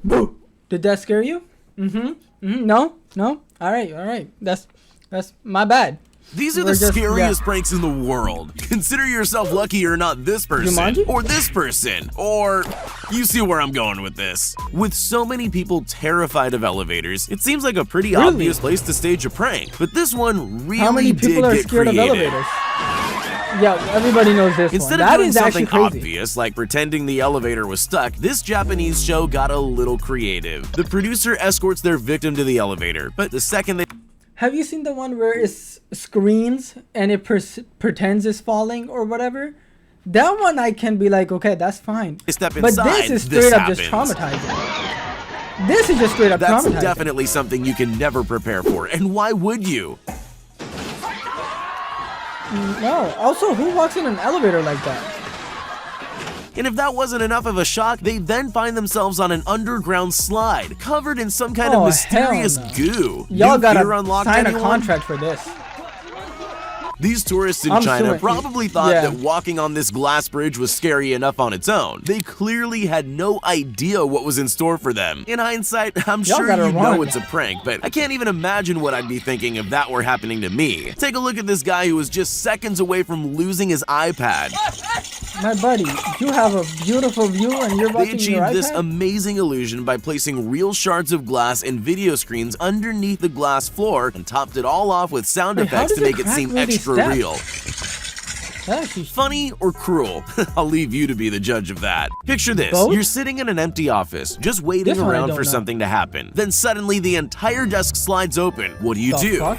Boo! Did that scare you? No? Alright. That's my bad. These are the scariest pranks in the world. Consider yourself lucky you're not this person, or this person, or you see where I'm going with this. With so many people terrified of elevators, it seems like a pretty obvious place to stage a prank. But this one really How many people are scared of elevators? Yeah, everybody knows this Instead one. of doing something obvious, like pretending the elevator was stuck, this Japanese show got a little creative. The producer escorts their victim to the elevator, but the second they... Have you seen the one where it screens and it pretends it's falling or whatever? That one I can be like, okay, that's fine. Step but inside, this is straight up just traumatizing. This is just straight up traumatizing. That's definitely something you can never prepare for, and why would you? No. Also, who walks in an elevator like that? And if that wasn't enough of a shock, they then find themselves on an underground slide, covered in some kind of mysterious goo. Y'all gotta sign a contract for this. These tourists in China probably thought that walking on this glass bridge was scary enough on its own. They clearly had no idea what was in store for them. In hindsight, I'm sure you know it's a prank, but I can't even imagine what I'd be thinking if that were happening to me. Take a look at this guy who was just seconds away from losing his iPad. My buddy, you have a beautiful view and you're watching your iPad? They achieved this amazing illusion by placing real shards of glass and video screens underneath the glass floor and topped it all off with sound effects to make it seem extra real. Funny or cruel? I'll leave you to be the judge of that. Picture this. You're sitting in an empty office, just waiting around for something to happen. Then suddenly the entire desk slides open. What do you do?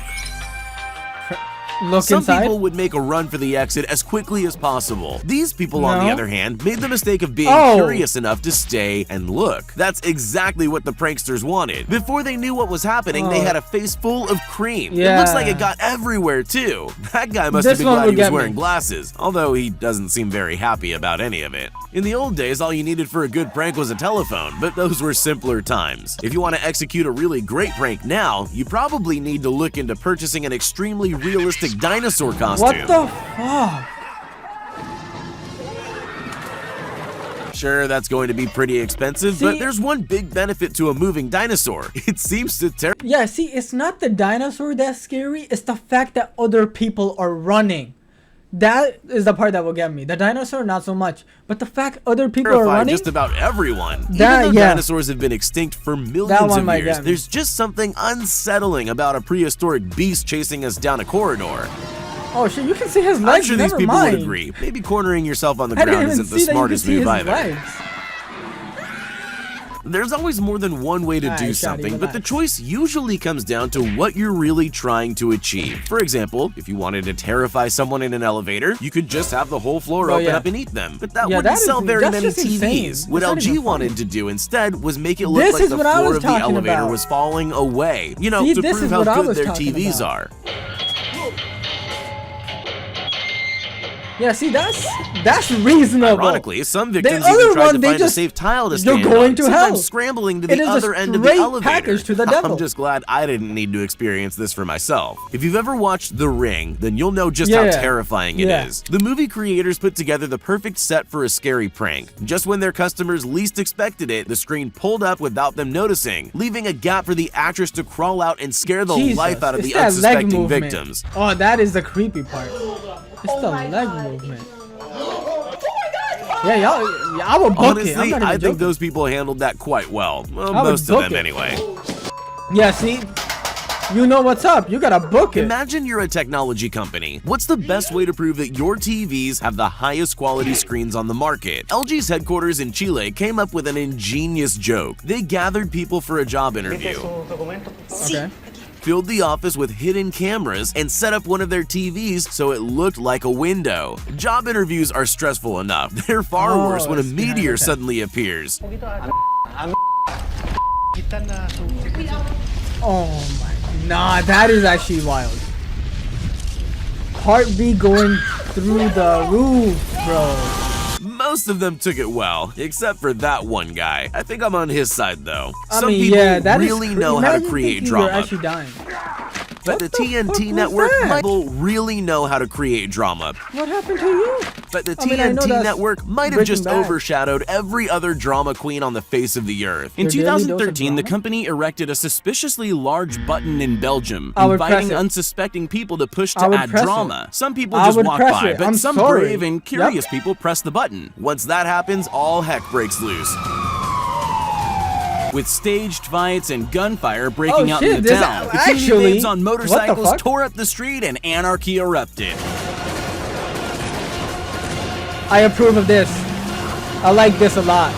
Some people would make a run for the exit as quickly as possible. These people, on the other hand, made the mistake of being curious enough to stay and look. That's exactly what the pranksters wanted. Before they knew what was happening, they had a face full of cream. It looks like it got everywhere, too. That guy must have been glad he was wearing glasses, although he doesn't seem very happy about any of it. In the old days, all you needed for a good prank was a telephone, but those were simpler times. If you want to execute a really great prank now, you probably need to look into purchasing an extremely realistic dinosaur costume. What the fuck? Sure, that's going to be pretty expensive, but there's one big benefit to a moving dinosaur. It seems to it's not the dinosaur that's scary, it's the fact that other people are running. That is the part that will get me. The dinosaur, not so much. But the fact other people are running? Just about everyone. Even though dinosaurs have been extinct for millions of years, there's just something unsettling about a prehistoric beast chasing us down a corridor. Oh shit, you can see his legs. I'm sure these people would agree. Maybe cornering yourself on the ground isn't the smartest move either. There's always more than one way to do something, but the choice usually comes down to what you're really trying to achieve. For example, if you wanted to terrify someone in an elevator, you could just have the whole floor open up and eat them. But that wouldn't sell very many TVs. What LG wanted to do instead was make it look like the floor of the elevator was falling away. You know, to prove how good their TVs are. Yeah, see, that's reasonable. Ironically, some victims even tried to find a safe tile to stand on, sometimes scrambling to the other end of the elevator. I'm just glad I didn't need to experience this for myself. If you've ever watched The Ring, then you'll know just how terrifying it is. The movie creators put together the perfect set for a scary prank. Just when their customers least expected it, the screen pulled up without them noticing, leaving a gap for the actress to crawl out and scare the life out of the unsuspecting victims. Oh, that is the creepy part. It's the leg movement. Yeah, y'all, I will book it. Honestly, I think those people handled that quite well. Most of them, anyway. Yeah, see? You know what's up. You gotta book it. Imagine you're a technology company. What's the best way to prove that your TVs have the highest quality screens on the market? LG's headquarters in Chile came up with an ingenious joke. They gathered people for a job interview. Okay. Filled the office with hidden cameras, and set up one of their TVs so it looked like a window. Job interviews are stressful enough. They're far worse when a meteor suddenly appears. Oh my, nah, that is actually wild. Heartbeat going through the roof, bro. Most of them took it well, except for that one guy. I think I'm on his side, though. Some people really know how to create drama. Actually dying. But the TNT network, people really know how to create drama. What happened to you? But the I know TNT that's network might have Breaking just Bad. overshadowed every other drama queen on the face of the earth. In Your daily dose of 2013, the drama? company erected a suspiciously large button in Belgium, I would inviting press it. unsuspecting people to push I to would add press it. drama. Some people I just would walk press by, it. but I'm some sorry. brave and curious people press the button. Once that happens, all heck breaks loose, with staged fights and gunfire breaking out in the town. Bikini babes on motorcycles tore up the street and anarchy erupted. I approve of this. I like this a lot.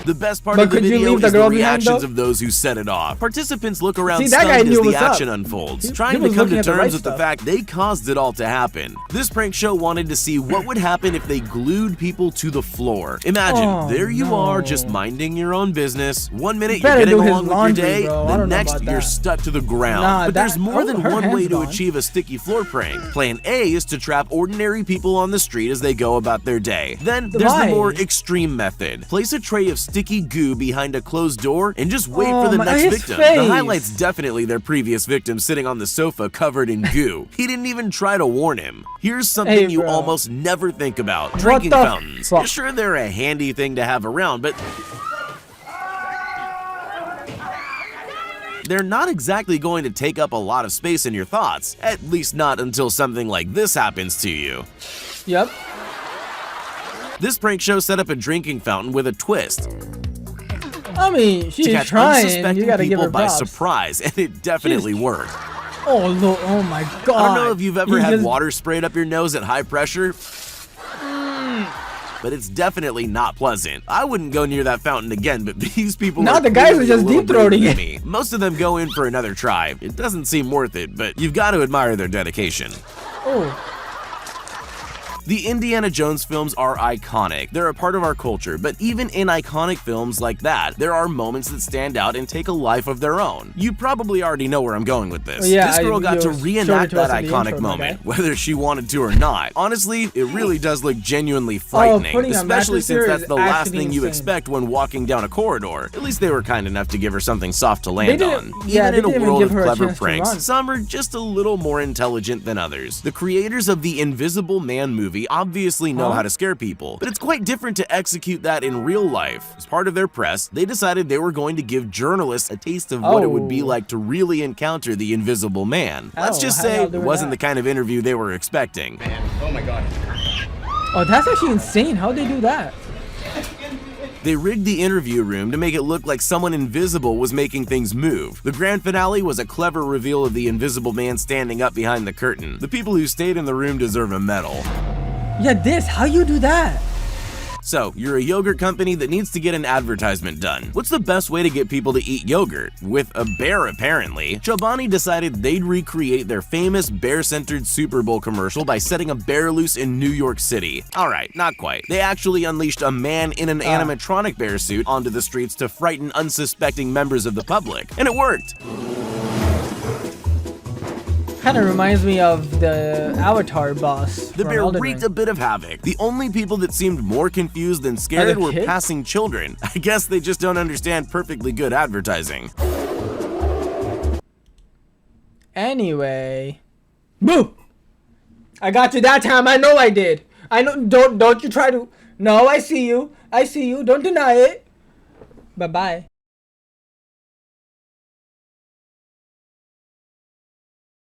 The best part of the video is the reactions of those who set it off. Participants look around stunned as the action unfolds, trying to come to terms with the fact they caused it all to happen. This prank show wanted to see what would happen if they glued people to the floor. Imagine, there you are just minding your own business. 1 minute you're getting along with your day, the next you're stuck to the ground. But there's more than one way to achieve a sticky floor prank. Plan A is to trap ordinary people on the street as they go about their day. Then there's the more extreme method. Place a tray of sticky goo behind a closed door and just wait for the next victim. The highlight's definitely their previous victim sitting on the sofa covered in goo. He didn't even try to warn him. Here's something you almost never think about. Drinking fountains. You're sure they're a handy thing to have around, but they're not exactly going to take up a lot of space in your thoughts. At least not until something like this happens to you. Yep. This prank show set up a drinking fountain with a twist. I mean, she's trying. You gotta give her by props. Surprise, and it definitely worked. Oh, look, oh my God. I don't know if you've ever had water sprayed up your nose at high pressure, but it's definitely not pleasant. I wouldn't go near that fountain again, but these people now the guys are just deep-throating it. Me. Most of them go in for another try. It doesn't seem worth it, but you've got to admire their dedication. Oh. The Indiana Jones films are iconic. They're a part of our culture, but even in iconic films like that, there are moments that stand out and take a life of their own. You probably already know where I'm going with this. This girl got to reenact that iconic moment, whether she wanted to or not. Honestly, it really does look genuinely frightening, especially since that's the last thing you expect when walking down a corridor. At least they were kind enough to give her something soft to land on. Even in a world of clever pranks, some are just a little more intelligent than others. The creators of the Invisible Man movie obviously know how to scare people, but it's quite different to execute that in real life. As part of their press, they decided they were going to give journalists a taste of what it would be like to really encounter the Invisible Man. Let's just say it wasn't the kind of interview they were expecting. Man, oh my God. Oh, that's actually insane. How'd they do that? They rigged the interview room to make it look like someone invisible was making things move. The grand finale was a clever reveal of the Invisible Man standing up behind the curtain. The people who stayed in the room deserve a medal. Yeah, how you do that? So, you're a yogurt company that needs to get an advertisement done. What's the best way to get people to eat yogurt? With a bear, apparently. Chobani decided they'd recreate their famous bear-centered Super Bowl commercial by setting a bear loose in New York City. Alright, not quite. They actually unleashed a man in an animatronic bear suit onto the streets to frighten unsuspecting members of the public. And it worked! Kind of reminds me of the Avatar boss. The bear wreaked a bit of havoc. The only people that seemed more confused than scared were passing children. I guess they just don't understand perfectly good advertising. Anyway. Boo! I got you that time. I know I did. I know. Don't you try to. No, I see you. I see you. Don't deny it. Bye-bye.